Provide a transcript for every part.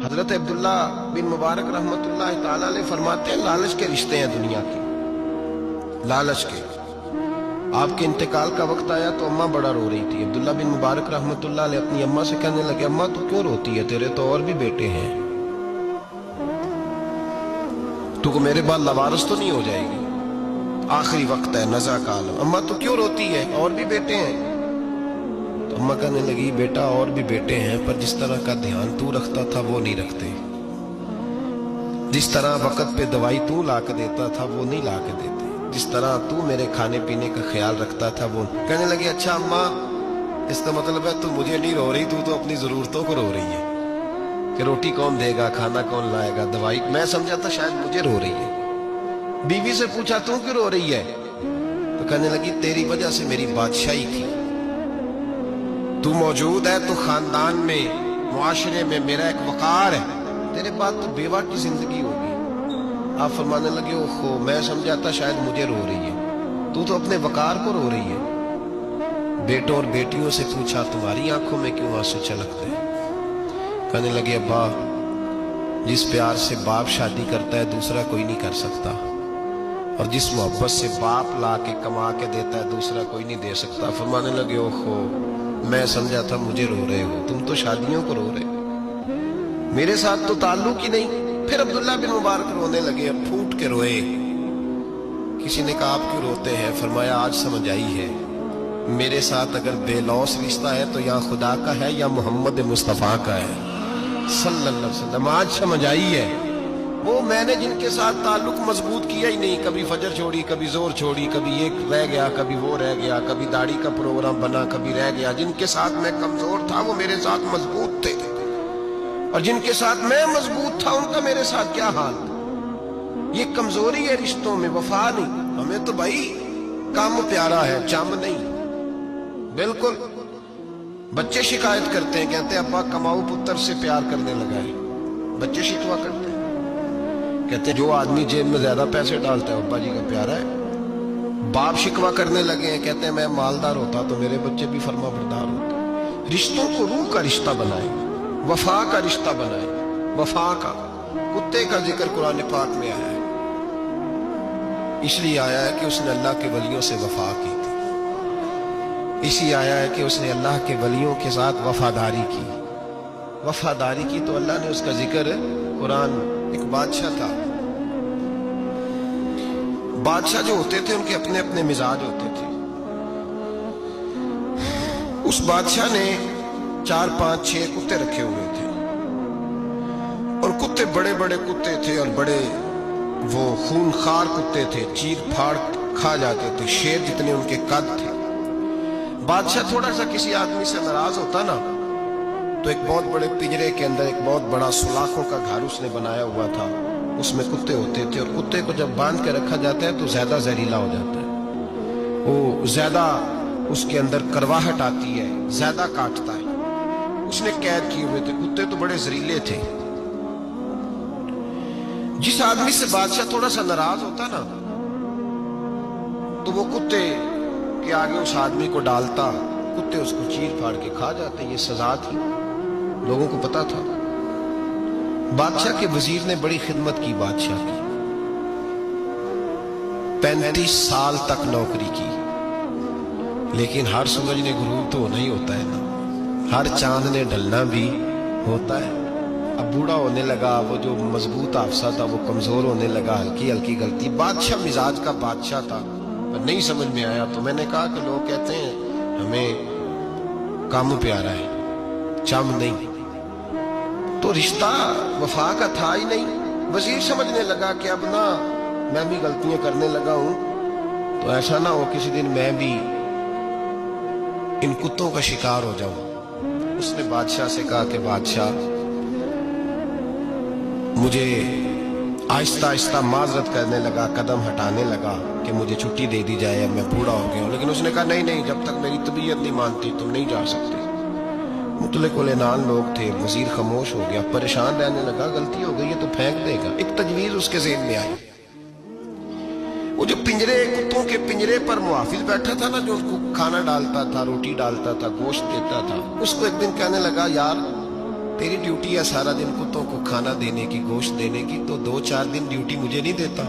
حضرت عبداللہ بن مبارک رحمتullah تعالی علیہ فرماتے ہیں لالچ کے رشتے ہیں دنیا کے، لالچ کے۔ آپ کے انتقال کا وقت آیا تو اماں بڑا رو رہی تھی۔ عبداللہ بن مبارک رحمتullah علیہ اپنی اماں سے کہنے لگے، اماں تو کیوں روتی ہے، تیرے تو اور بھی بیٹے ہیں، تو کو میرے بعد لوارث تو نہیں ہو جائے گی، آخری وقت ہے، نزع کا عالم، اماں تو کیوں روتی ہے، اور بھی بیٹے ہیں؟ تو اماں کہنے لگی، بیٹا اور بھی بیٹے ہیں، پر جس طرح کا دھیان تو رکھتا تھا وہ نہیں رکھتے، جس طرح وقت پہ دوائی تو لا کے دیتا تھا وہ نہیں لا کے دیتے، جس طرح تو میرے کھانے پینے کا خیال رکھتا تھا وہ۔ کہنے لگی، اچھا اماں، اس کا مطلب ہے تو مجھے نہیں رو رہی، تو اپنی ضرورتوں کو رو رہی ہے کہ روٹی کون دے گا، کھانا کون لائے گا، دوائی۔ میں سمجھا تھا شاید مجھے رو رہی ہے۔ بیوی سے پوچھا، تو کیوں رو رہی ہے؟ تو کہنے لگی، تیری وجہ سے میری بادشاہی تھی، تو موجود ہے تو خاندان میں، معاشرے میں میرا ایک وقار ہے، تیرے بعد تو بیوہ کی زندگی ہوگی۔ آپ فرمانے لگے، اوہو، میں سمجھا تھا شاید مجھے رو رہی ہے، تو اپنے وقار کو رو رہی ہے۔ بیٹوں اور بیٹیوں سے پوچھا، تمہاری آنکھوں میں کیوں آنسو چھلکتے ہیں؟ کہنے لگے، ابا، جس پیار سے باپ شادی کرتا ہے دوسرا کوئی نہیں کر سکتا، اور جس محبت سے باپ لا کے کما کے دیتا ہے دوسرا کوئی نہیں دے سکتا۔ فرمانے لگے، اوہو، میں سمجھا تھا مجھے رو رہے ہو، تم تو شادیوں کو رو رہے ہو، میرے ساتھ تو تعلق ہی نہیں۔ پھر عبداللہ بن مبارک رونے لگے، پھوٹ کے روئے۔ کسی نے کہا، آپ کیوں روتے ہیں؟ فرمایا، آج سمجھ آئی ہے، میرے ساتھ اگر بے لوث رشتہ ہے تو یا خدا کا ہے یا محمد مصطفیٰ کا ہے صلی اللہ علیہ وسلم۔ آج سمجھ آئی ہے، وہ میں نے جن کے ساتھ تعلق مضبوط کیا ہی نہیں، کبھی فجر چھوڑی، کبھی زور چھوڑی، کبھی ایک رہ گیا، کبھی وہ رہ گیا، کبھی داڑھی کا پروگرام بنا، کبھی رہ گیا، جن کے ساتھ میں کمزور تھا وہ میرے ساتھ مضبوط تھے، اور جن کے ساتھ میں مضبوط تھا ان کا میرے ساتھ کیا حال تھا۔ یہ کمزوری ہے رشتوں میں، وفا نہیں۔ ہمیں تو بھائی کام پیارا ہے، چم نہیں۔ بالکل، بچے شکایت کرتے ہیں، کہتے ہیں ابا کماؤ پتر سے پیار کرنے لگا ہے، بچے شکوا کرتے ہیں، کہتے ہیں جو آدمی جیب میں زیادہ پیسے ڈالتا ہے ابا جی کا پیارا ہے۔ باپ شکوا کرنے لگے ہیں، کہتے ہیں میں مالدار ہوتا تو میرے بچے بھی فرما بردار ہوتے۔ رشتوں کو روح کا رشتہ بنائیں، وفا کا رشتہ بنائیں، وفا کا۔ کتے کا ذکر قرآن پاک میں آیا ہے، اس لیے آیا ہے کہ اس نے اللہ کے ولیوں سے وفا کی تھی، اسی آیا ہے کہ اس نے اللہ کے ولیوں کے ساتھ وفاداری کی، وفاداری کی تو اللہ نے اس کا ذکر قرآن۔ ایک بادشاہ تھا، بادشاہ جو ہوتے تھے ان کے اپنے اپنے مزاج ہوتے تھے۔ اس بادشاہ نے 4 5 6 کتے رکھے ہوئے تھے، اور کتے بڑے بڑے کتے تھے، اور بڑے وہ خونخوار کتے تھے، چیر پھاڑ کھا جاتے تھے، شیر جتنے ان کے قد تھے۔ بادشاہ تھوڑا سا کسی آدمی سے ناراض ہوتا نا تو ایک بہت بڑے پنجرے کے اندر ایک بہت بڑا سلاخوں کا گھر اس نے بنایا ہوا تھا، اس میں کتے ہوتے تھے، اور کتے کو جب باندھ کے رکھا جاتا ہے تو زیادہ زہریلا ہو جاتا ہے، وہ زیادہ اس کے اندر کرواہٹ آتی ہے، زیادہ کاٹتا ہے۔ اس نے قید کیے ہوئے تھے، کتے تو بڑے زہریلے تھے۔ جس آدمی سے بادشاہ تھوڑا سا ناراض ہوتا نا تو وہ کتے کے آگے اس آدمی کو ڈالتا، کتے اس کو چیر پھاڑ کے کھا جاتے۔ یہ سزا تھی، لوگوں کو پتا تھا۔ بادشاہ کے وزیر نے بڑی خدمت کی بادشاہ کی، 35 سال تک نوکری کی، لیکن ہر سورج نے غروب تو ہونا ہی ہوتا ہے نا، ہر چاند نے ڈھلنا بھی ہوتا ہے۔ اب بوڑھا ہونے لگا، وہ جو مضبوط حافظہ تھا وہ کمزور ہونے لگا، ہلکی ہلکی غلطی۔ بادشاہ مزاج کا بادشاہ تھا، پر نہیں سمجھ میں آیا، تو میں نے کہا کہ لوگ کہتے ہیں ہمیں کام پیارا ہے، چم نہیں، تو رشتہ وفا کا تھا ہی نہیں۔ وزیر سمجھنے لگا کہ اب نہ میں بھی غلطیاں کرنے لگا ہوں، تو ایسا نہ ہو کسی دن میں بھی ان کتوں کا شکار ہو جاؤں۔ اس نے بادشاہ سے کہا کہ بادشاہ، مجھے آہستہ آہستہ معذرت کرنے لگا، قدم ہٹانے لگا کہ مجھے چھٹی دے دی جائے، اب میں بوڑھا ہو گیا ہوں، لیکن اس نے کہا نہیں نہیں، جب تک میری طبیعت نہیں مانتی تم نہیں جا سکتے۔ مطلق العنان لوگ تھے، وزیر خاموش ہو گیا، پریشان رہنے لگا، غلطی ہو گئی ہے تو پھینک دے گا۔ ایک تجویز اس کے ذہن میں آئی، وہ جو پنجرے، کتوں کے پنجرے پر محافظ بیٹھا تھا نا، جو اس کو کھانا ڈالتا تھا، روٹی ڈالتا تھا، گوشت دیتا تھا، اس کو ایک دن کہنے لگا، یار तेरी ड्यूटी है सारा दिन कुत्तों को खाना देने की, गोश्त देने की, तो 2-4 दिन ड्यूटी मुझे नहीं देता?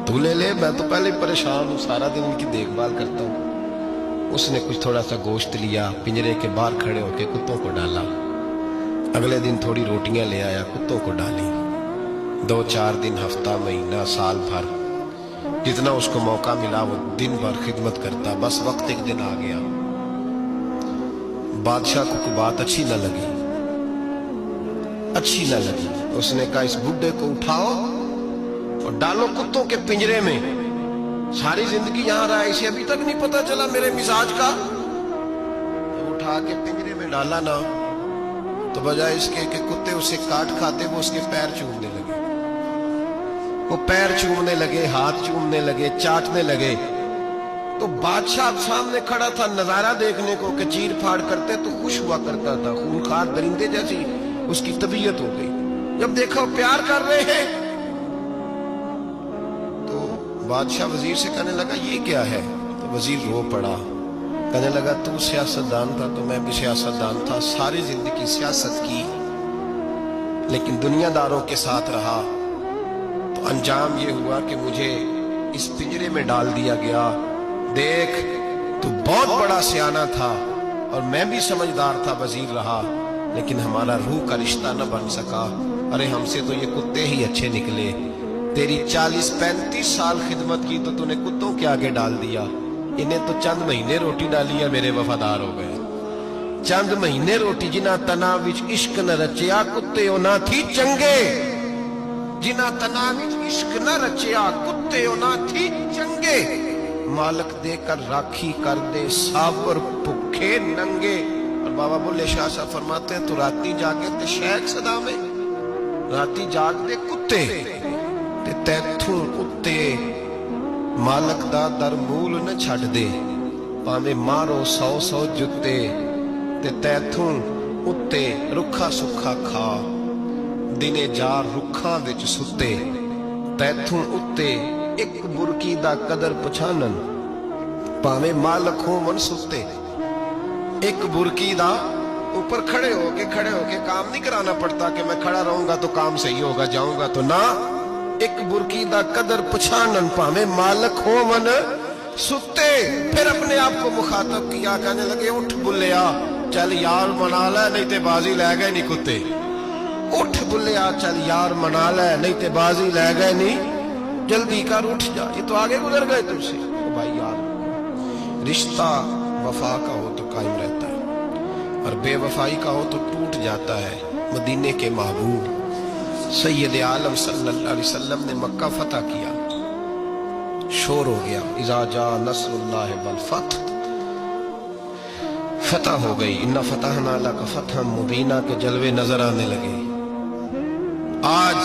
तू ले ले, मैं तो पहले ही परेशान हूँ, सारा दिन उनकी देखभाल करता हूँ। उसने कुछ थोड़ा सा गोश्त लिया, पिंजरे के बाहर खड़े होके कुत्तों को डाला। अगले दिन थोड़ी रोटियां ले आया, कुत्तों को डाली। 2-4 दिन, हफ्ता, महीना, साल भर, जितना उसको मौका मिला वो दिन भर खिदमत करता। बस वक्त एक दिन आ गया, बादशाह को कोई बात अच्छी न लगी, अच्छी न लगी। उसने कहा इस बुड्ढे को उठाओ और डालो कुत्तों के पिंजरे में। सारी जिंदगी यहां रहा, इसे अभी तक नहीं पता चला मेरे मिजाज का। तो उठा के पिंजरे में डाला ना, तो बजाय इसके कि कुत्ते उसे काट खाते, वो उसके पैर चूमने लगे। वो पैर चूमने लगे, हाथ चूमने लगे, चाटने लगे। तो बादशाह सामने खड़ा था नजारा देखने को कि चीर फाड़ करते तो खुश हुआ करता था, खूंखार दरिंदे जैसी उसकी तबीयत हो गई। जब देखा वो प्यार कर रहे हैं तो बादशाह वजीर से कहने लगा ये क्या है? तो वजीर रो पड़ा, कहने लगा तू सियासतदान था तो मैं भी सियासतदान था, सारी जिंदगी सियासत की, लेकिन दुनियादारों के साथ रहा तो अंजाम ये हुआ कि मुझे इस पिंजरे में डाल दिया गया। देख तू बहुत बड़ा सियाना था और मैं भी समझदार था, वजीर रहा, लेकिन हमारा रूह का रिश्ता न बन सका। अरे हमसे तो ये कुत्ते ही अच्छे निकले। तेरी 40-35 साल खिदमत की तो तूने कुत्तों के आगे डाल दिया। इन्हें तो चंद महीने रोटी डाली है, मेरे वफादार हो गए। चंद महीने रोटी, जिन्हां तना विच इश्क न रचिया कुत्ते ना थी चंगे। जिन्हां तना विच इश्क न रचिया कुत्ते ना थी चंगे। मालक देकर राखी कर दे साबर भुखे नंगे। और बाबा बुल्ले शाह साहब फरमाते हैं, तू राती जागे ते शेख सदा में, राती जाग दे कुत्ते ते तैथू उत्ते मालक दा दर मूल न छड़ दे। भावे मारो 100 जुत्ते ते तैथू उत्ते रुखा सुखा खा। दिने जार रुखा विच सुते तैथू उत्ते एक बुरकी दा कदर पछानन। भावे मालक हो मन सुते। एक बुरकी दा ऊपर खड़े होके काम नहीं कराना पड़ता कि मैं खड़ा रहूंगा तो काम सही होगा, जाऊंगा तो ना। एक बुरकी दा कदर पछानन, भावे मालक हो मन सुते। फिर अपने आप को मुखातब किया, कहने लगे उठ बुल्लिया चल यार मना ले, नहीं ते बाजी ले गए नहीं कुत्ते। उठ बुल्लिया चल यार मना ले, नहीं ते बाजी ले गए नहीं, जल्दी कर उठ जा, ये तो आगे गुजर गए तुमसे। तो भाई यार, रिश्ता वफा का हो तो कायम रहता है और बेवफाई का हो तो टूट जाता है। मदीने के महबूब सैयद आलम सल्लल्लाहु अलैहि वसल्लम ने मक्का फतह किया, शोर हो गया, इज़ा जा नस्रुल्लाह वल फतह, फतह हो गई। इन्ना फतहना लका फतहम मुबीना के जलवे नजर आने लगे। आज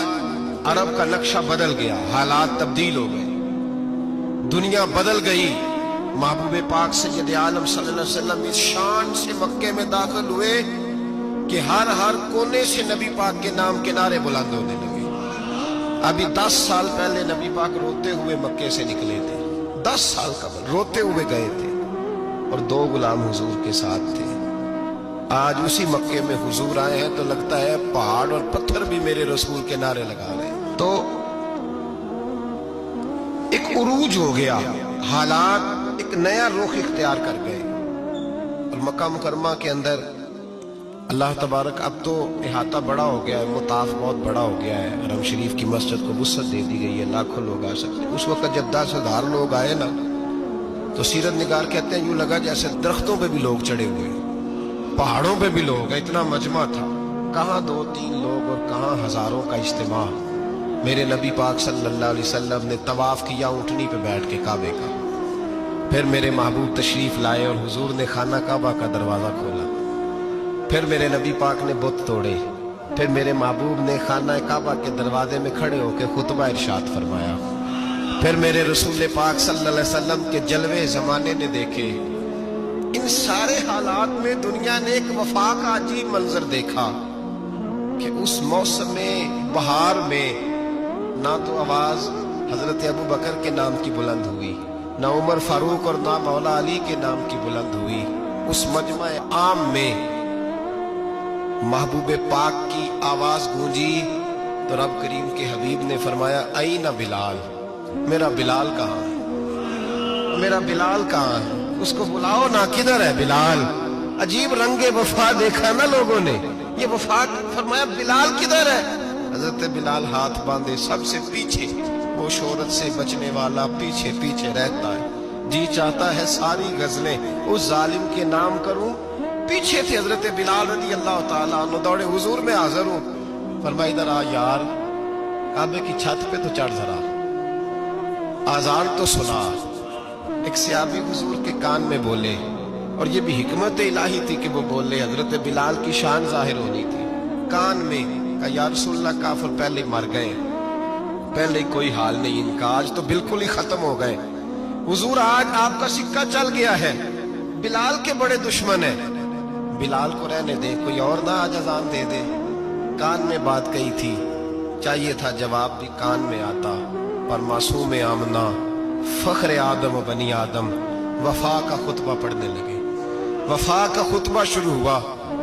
अरब का नक्शा बदल गया, हालात तब्दील हो गए, दुनिया बदल गई। महबूब पाक सैयद आलम सल्लल्लाहु अलैहि वसल्लम इस शान से मक्के में दाखिल हुए कि हर कोने से नबी पाक के नाम के नारे बुलंद होने लगे। अभी 10 साल पहले नबी पाक रोते हुए मक्के से निकले थे, 10 साल कबल रोते हुए गए थे और 2 गुलाम हुजूर के साथ थे। आज उसी मक्के में हुजूर आए हैं तो लगता है पहाड़ और पत्थर भी मेरे रसूल के नारे लगा रहे हैं। तो एक उरूज हो गया, हालात एक नया रुख इख्तियार कर गए। और मक्का मुकरमा के अंदर अल्लाह तबारक, अब तो इहाता बड़ा हो गया है, मुताफ बहुत बड़ा हो गया है। हरम शरीफ की मस्जिद को वुसअत दे दी गई है, लाखों लोग आ सकते। उस वक्त जब 10,000 लोग आए ना, तो सीरत निगार कहते हैं यूं लगा जैसे दरख्तों पे भी लोग चढ़े हुए, पहाड़ों पे भी लोग, इतना मजमा था। कहाँ 2-3 लोग और कहाँ हजारों का इज्तिमा। मेरे नबी पाक सल्लल्लाहु अलैहि वसल्लम ने तवाफ किया ऊंटनी पे बैठ के काबे का। फिर मेरे महबूब तशरीफ लाए और हुजूर ने खाना काबा का दरवाजा खोला। फिर मेरे नबी पाक ने बुत तोड़े। फिर मेरे महबूब ने खाना काबा के दरवाजे में खड़े होकर खुतबा इरशाद फरमाया। फिर मेरे रसूल पाक सल्लल्लाहु अलैहि वसल्लम के जलवे जमाने ने देखे। इन सारे हालात में दुनिया ने एक वफा का अजीब मंजर देखा कि उस मौसम में, बहार में, ना तो आवाज हजरत अबू बकर के नाम की बुलंद हुई, ना उमर फारूक और ना मौला अली के नाम की बुलंद हुई। उस मजमा आम में महबूब पाक की आवाज गूंजी तो रब करीम के हबीब ने फरमाया ऐना बिलाल, मेरा बिलाल कहाँ है, मेरा बिलाल कहाँ है, उसको बुलाओ ना, किधर है बिलाल। अजीब रंगे वफा देखा ना लोगों ने, ये वफा। फरमाया बिलाल किधर है। हजरत बिलाल हाथ बांधे सबसे पीछे, वो शोहरत से बचने वाला पीछे पीछे रहता है। जी चाहता है सारी गजलें उस जालिम के नाम करूं। पीछे थे हजरत बिलाल रज़ी अल्लाह ताला अन्हु, दौड़े हुजूर में हाजिर हूं। फरमाया इधर आ यार, काबे की छत पे तो चढ़ जरा, आजान तो सुना। एक सहाबी हुजूर के कान में बोले, और ये भी हिकमत इलाही थी कि वो बोले, हजरत बिलाल की शान जाहिर होनी थी। कान में कहा या रसूलल्लाह, काफिर पहले ही मर गए, पहले ही कोई हाल नहीं इनका, आज तो बिल्कुल ही खत्म हो गए। हुजूर आज आपका सिक्का चल गया है, बिलाल के बड़े दुश्मन है, बिलाल को रहने दे, कोई और ना आज अजान दे दे। कान में बात कही थी, चाहिए था जवाब भी कान में आता, पर मासूम आमना फख्र आदम बनी आदम वफा का खुतबा पढ़ने लगे। वफा का खुतबा शुरू हुआ।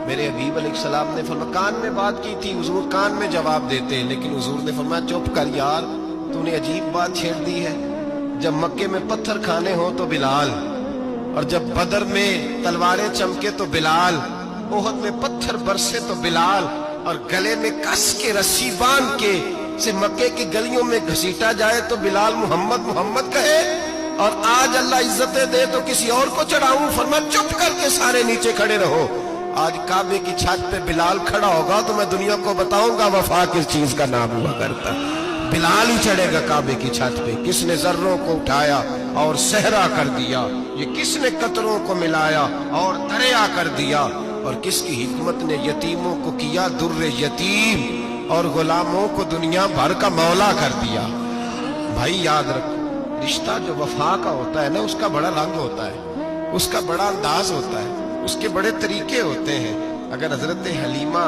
मेरे हबीब अलैहिस्सलाम ने फरमाया, कान में बात की थी, हुजूर कान में जवाब देते, लेकिन हुजूर ने फरमाया चुप कर यार, तूने अजीब बात छेड़ दी है। जब मक्के में पत्थर खाने हो तो बिलाल, और जब बदर में तलवारें चमके तो बिलाल, ओहद में पत्थर बरसे तो बिलाल, और गले में कस के रस्सी बांध के से मक्के की गलियों में घसीटा जाए तो बिलाल मोहम्मद मोहम्मद कहे, और आज अल्लाह इज्जतें दे तो किसी और को चढ़ाऊं। फरमाया चुप करके सारे नीचे खड़े रहो। आज काबे की छत पे बिलाल खड़ा होगा तो मैं दुनिया को बताऊंगा वफा किस चीज का नाम हुआ करता। बिलाल ही चढ़ेगा काबे की छत पे। किसने जर्रों को उठाया और सहरा कर दिया, ये किसने कतरों को मिलाया और दरिया कर दिया, और किसकी हिकमत ने यतीमों को किया दुर्रे यतीम, और गुलामों को दुनिया भर का मौला कर दिया। भाई याद रखो, रिश्ता जो वफा का होता है ना, उसका बड़ा रंग होता है, उसका बड़ा अंदाज होता है, उसके बड़े तरीके होते हैं। अगर हजरत हलीमा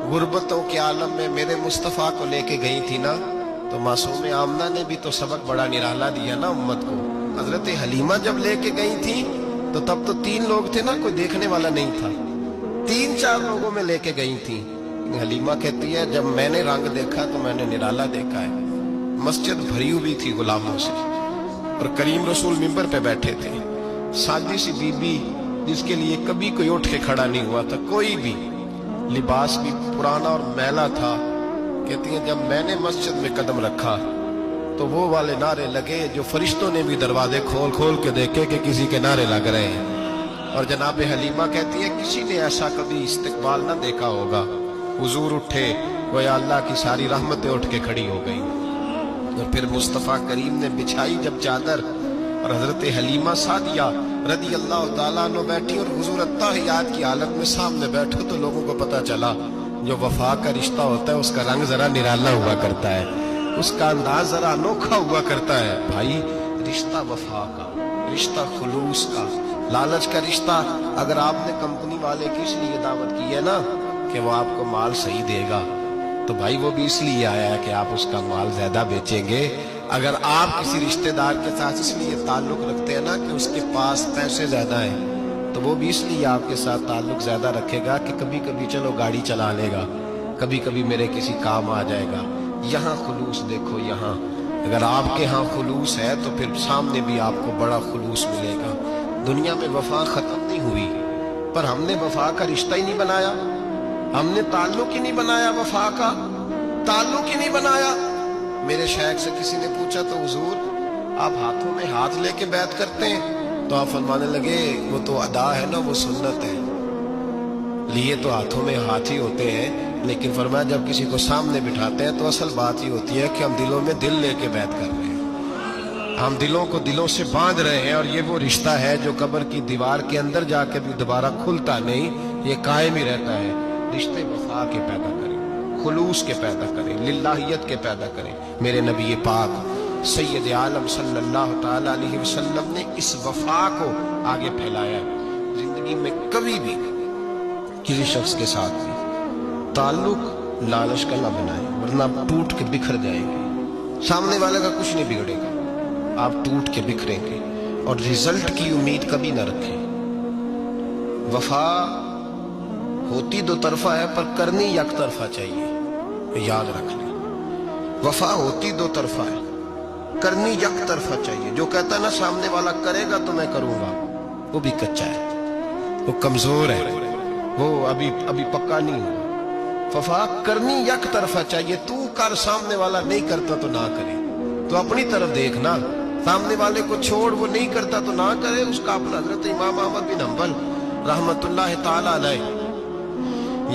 गुर्बतों के आलम में मेरे मुस्तफ़ा को लेके गई थी ना, तो मासूम आमना ने भी तो सबक बड़ा निराला दिया ना उम्मत को। हजरत हलीमा जब लेके गई थी तो तब तो 3 लोग थे ना, कोई देखने वाला नहीं था, 3-4 लोगों में लेके गई थी। हलीमा कहती है जब मैंने रंग देखा तो मैंने निराला देखा है। मस्जिद भरी हुई थी गुलामों से, और करीम रसूल मिंबर पे बैठे थे। सादी सी बीबी जिसके लिए कभी कोई उठ के खड़ा नहीं हुआ था, कोई भी, लिबास भी पुराना और मैला था। कहती है जब मैंने मस्जिद में कदम रखा तो वो वाले नारे लगे जो फरिश्तों ने भी दरवाजे खोल खोल के देखे कि किसी के नारे लग रहे हैं। और जनाब हलीमा कहती है किसी ने ऐसा कभी इस्तिकबाल ना देखा होगा। हुजूर उठे, वो अल्लाह की सारी रहमतें उठ के खड़ी हो गई। और फिर मुस्तफ़ा करीम ने बिछाई जब चादर, और हजरत हलीमा सादिया रज़ी अल्लाह ताला अन्हा बैठी, और हुजूर अत्ताहियात की हालत में सामने बैठो तो लोगों को पता चला जो वफा का रिश्ता होता है उसका रंग जरा निराला हुआ करता है, उसका अंदाज जरा अनोखा हुआ करता है। भाई रिश्ता वफा का, रिश्ता खुलूस का, लालच का रिश्ता। अगर आपने कंपनी वाले की इसलिए दावत की है ना कि वो आपको माल सही देगा, तो भाई वो भी इसलिए आया है कि आप उसका माल ज्यादा बेचेंगे। अगर आप किसी रिश्तेदार के साथ इसलिए ताल्लुक रखते हैं ना कि उसके पास पैसे ज्यादा हैं, तो वो भी इसलिए आपके साथ ताल्लुक ज्यादा रखेगा कि कभी कभी चलो गाड़ी चला लेगा, कभी कभी मेरे किसी काम आ जाएगा। यहाँ खुलूस देखो, यहाँ अगर आपके यहाँ खुलूस है तो फिर सामने भी आपको बड़ा खुलूस मिलेगा। दुनिया में वफा खत्म नहीं हुई, पर हमने वफा का रिश्ता ही नहीं बनाया, हमने ताल्लुक ही नहीं बनाया, वफा का ताल्लुक ही नहीं बनाया। मेरे शेख से किसी ने पूछा तो हुजूर आप हाथों में हाथ लेके बैत करते हैं, तो आप फरमाने लगे वो तो अदा है ना, वो सुन्नत है, लिए तो हाथों में हाथ ही होते हैं, लेकिन फरमाया जब किसी को सामने बिठाते हैं तो असल बात ही होती है कि हम दिलों में दिल लेके बैत कर रहे हैं, हम दिलों को दिलों से बांध रहे हैं। और ये वो रिश्ता है जो कब्र की दीवार के अंदर जाके भी दोबारा खुलता नहीं, ये कायम ही रहता है। रिश्ते वफा के पैदा करें, खुलूस के पैदा करें, लिल्लाहियत के पैदा करें। मेरे नबी पाक सैयद आलम सल्लल्लाहु ताला अलैहि वसल्लम ने इस वफा को आगे फैलाया। जिंदगी में कभी भी किसी शख्स के साथ भी ताल्लुक लालच का ना बनाए, वरना आप टूट के बिखर जाएंगे। सामने वाले का कुछ नहीं बिगड़ेगा, आप टूट के बिखरेंगे, और रिजल्ट की उम्मीद कभी ना रखें। वफा ہوتی دو طرفہ ہے پر کرنی یک طرفہ چاہیے، یاد رکھ لیں۔ وفا ہوتی دو طرفہ ہے، کرنی یک طرفہ چاہیے۔ جو کہتا ہے نا سامنے والا کرے گا تو میں کروں گا، وہ بھی کچا ہے، وہ کمزور ہے، وہ ابھی پکا نہیں ہوا۔ وفا کرنی یک طرفہ چاہیے، تو کر، سامنے والا نہیں کرتا تو نہ کرے، تو اپنی طرف دیکھنا، سامنے والے کو چھوڑ، وہ نہیں کرتا تو نہ کرے۔ اس کا اپنا حضرت امام احمد بن حنبل رحمت اللہ تعالی علیہ،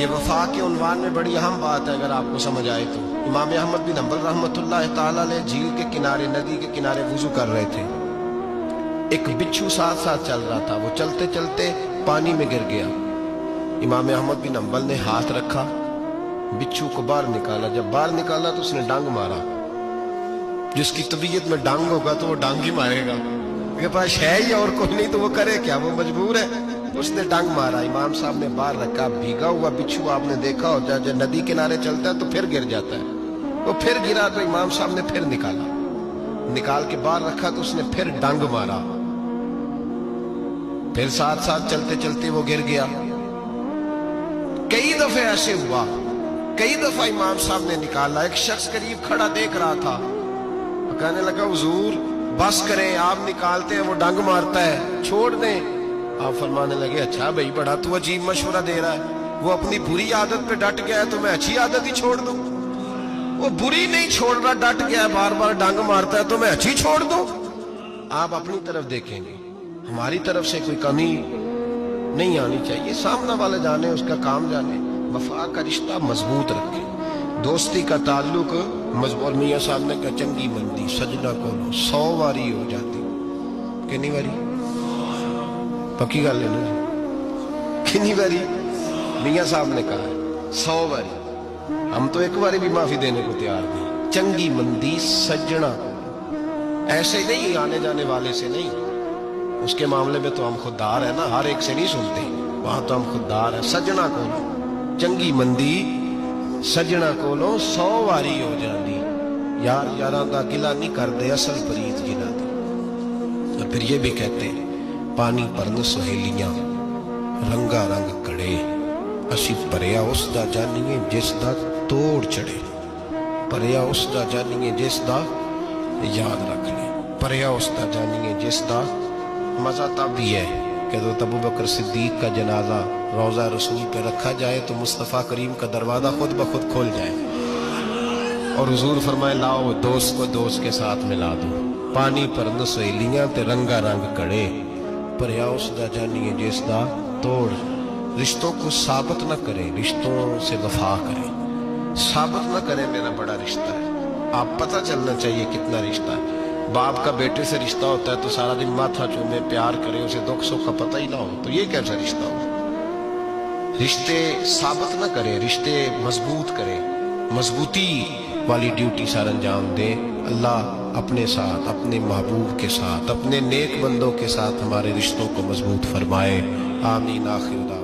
یہ وفا کے عنوان میں بڑی اہم بات ہے اگر آپ کو سمجھ آئے تو۔ امام احمد بن حنبل رحمت اللہ تعالی علیہ جھیل کے کنارے، ندی کے کنارے وضو کر رہے تھے، ایک بچھو ساتھ ساتھ چل رہا تھا، وہ چلتے چلتے پانی میں گر گیا۔ امام احمد بن حنبل نے ہاتھ رکھا، بچھو کو باہر نکالا، جب باہر نکالا تو اس نے ڈانگ مارا۔ جس کی طبیعت میں ڈانگ ہوگا تو وہ ڈانگ ہی مارے گا، میرے پاس ہے ہی اور کوئی نہیں تو وہ کرے کیا، وہ مجبور ہے۔ اس نے ڈانگ مارا، امام صاحب نے باہر رکھا، بھیگا ہوا بچھو آپ نے دیکھا ہو، جب ندی کنارے چلتا ہے تو پھر گر جاتا ہے، وہ پھر گرا تو امام صاحب نے پھر نکالا، نکال کے باہر رکھا تو اس نے پھر ڈانگ مارا، پھر ساتھ ساتھ چلتے چلتے وہ گر گیا۔ کئی دفعے ایسے ہوا، کئی دفعہ امام صاحب نے نکالا۔ ایک شخص قریب کھڑا دیکھ رہا تھا، کہنے لگا حضور بس کریں، آپ نکالتے ہیں وہ ڈانگ مارتا ہے، چھوڑ دیں۔ آپ فرمانے لگے اچھا بھائی بڑا تو عجیب مشورہ دے رہا ہے، وہ اپنی بری عادت پہ ڈٹ گیا ہے تو میں اچھی عادت ہی چھوڑ دوں؟ وہ بری نہیں چھوڑ رہا، ڈٹ گیا ہے، بار بار ڈانگ مارتا ہے تو میں اچھی چھوڑ دوں؟ آپ اپنی طرف دیکھیں گے، ہماری طرف سے کوئی کمی نہیں آنی چاہیے، سامنے والے جانے، اس کا کام جانے۔ وفا کا رشتہ مضبوط رکھیں، دوستی کا تعلق مضبوط۔ میاں صاحب نے کہا چنگی مندی سجنا کو 100 واری ہو جاتی، کنی واری؟ پکی گل ہے نا، کنی واری؟ میاں صاحب نے کہا 100 واری، ہم تو ایک باری بھی معافی دینے کو تیار نہیں۔ چنگی مندی سجنا کو، ایسے نہیں آنے جانے والے سے نہیں، اس کے معاملے میں تو ہم خوددار ہیں نا، ہر ایک سے نہیں سنتے، وہاں تو ہم خوددار ہیں۔ سجنا کو چنگی مندی سجنا کولوں 100 واری ہو جاندی، یار یاراں دا گلا نہیں کردے، اصل پریت جنہاں دی۔ اور پھر یہ بھی کہتے پانی پرن سہیلیاں رنگا رنگ کڑے، اسی پریا اس دا جانیے جس دا توڑ چڑھے، پریا اس دا جانیے جس دا، یاد رکھ لیں، پریا اس دا جانیے جس دا۔ مزہ تب بھی ہے کہ ابو بکر صدیق کا جنازہ روضہ رسول پہ رکھا جائے تو مصطفیٰ کریم کا دروازہ خود بخود کھول جائے اور حضور فرمائے لاؤ دوست کو دوست کے ساتھ ملا دو، پانی پرند سہیلیاں تے رنگا رنگ کڑے، پریا اس دا جانیے جس دا توڑ۔ رشتوں کو ثابت نہ کریں، رشتوں سے وفا کریں، ثابت نہ کریں میرا بڑا رشتہ ہے، آپ پتہ چلنا چاہیے کتنا رشتہ ہے۔ باپ کا بیٹے سے رشتہ ہوتا ہے تو سارا دن ماتھا چومے، پیار کرے، اسے دکھ سکھ کا پتہ ہی نہ ہو، تو یہ کیسا رشتہ ہو؟ رشتے ثابت نہ کریں، رشتے مضبوط کریں، مضبوطی والی ڈیوٹی سر انجام دیں۔ اللہ اپنے ساتھ، اپنے محبوب کے ساتھ، اپنے نیک بندوں کے ساتھ ہمارے رشتوں کو مضبوط فرمائے، آمین، آخر دعوانا۔